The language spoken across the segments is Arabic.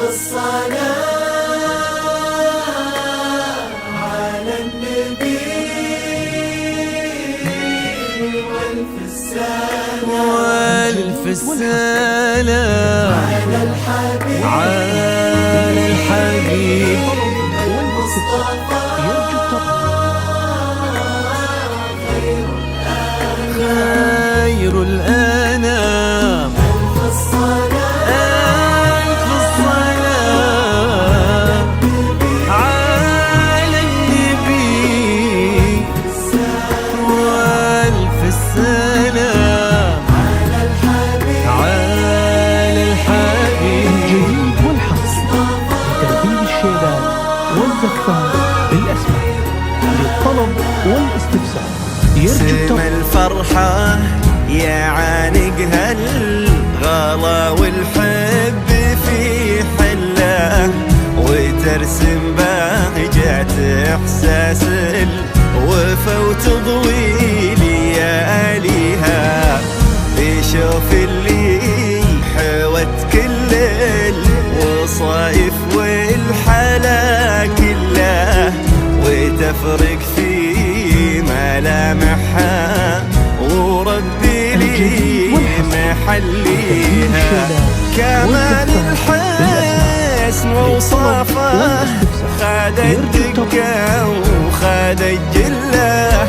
الصلاة على النبي والف السلام على الحبيب المصطفى خير الأنام. ألف الصلاة على النبي والف السلام على الحبيب. الجديد والحصري لترتيب الشيبان والزكفان بالأسماء. للطلب والاستفسار سم الفرحة يا عانق هالغلا والحب في حله، وترسم بهجة إحساس الوفا وتضوي لياليها. يشوف اللي حوت كل الوصايف والحلا كله، وتفرق في ملامحها وربي لي محليها. كمال الحسن وصافه خاد الدقة وخاد الجلة،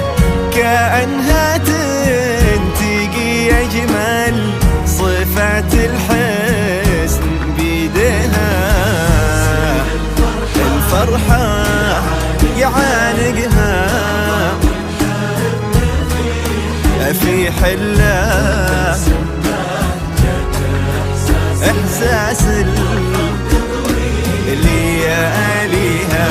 كأنها تنتقي أجمل صفات الحسن بيدها. الفرحة يعانقها في حلة إحساس لياليها.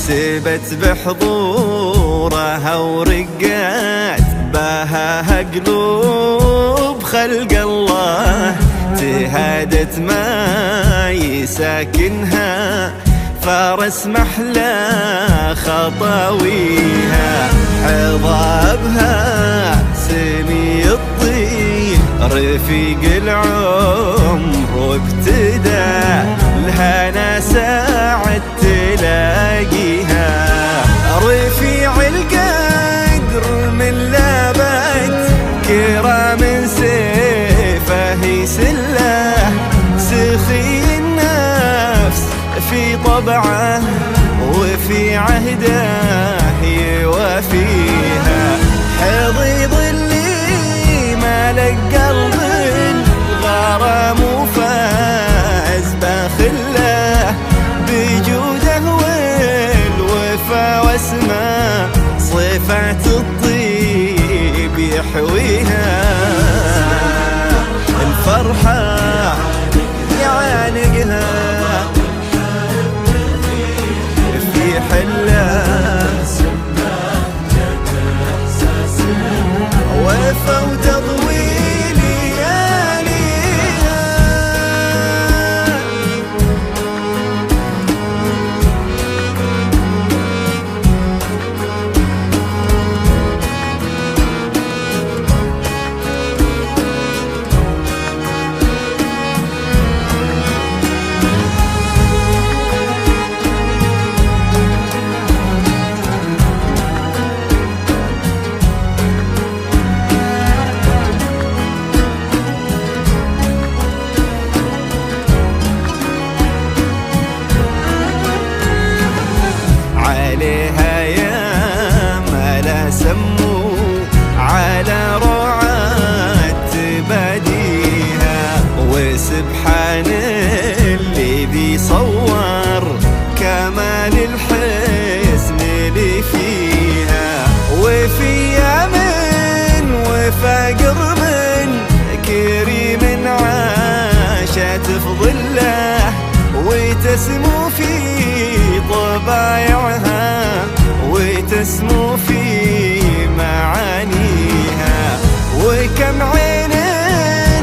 سبت بحضورها ورقات بهاها قلوب خلق الله، تهادت ما يساكنها فارس محلى خطاويها. عظابها سمي الطين رفيق العمر وابتدى الهنا ساعة تلاقيها. رفيع القدر من لابد كرام سيفه سله، سخي النفس في طبعه وفي عهده يوافيها. حضيض اللي مالك قلب الغرام وفاز بخله، بجوده والوفا واسماء صفات الطيب يحويها. الفرحة يعانقها في حلة وفا وتضوي لياليها. وفى قرب كريم عاشت في ظله وتسمو في طبايعها وتسمو في معانيها. وكم عين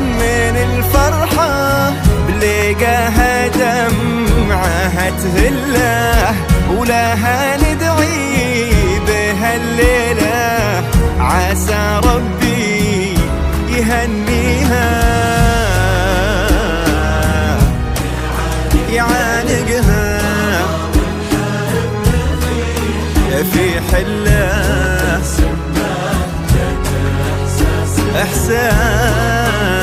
من الفرحة بلقاها دمعها تهله ولها ندعي بها الليلة عسى ربي يهنيها يعانقها في حله إحساس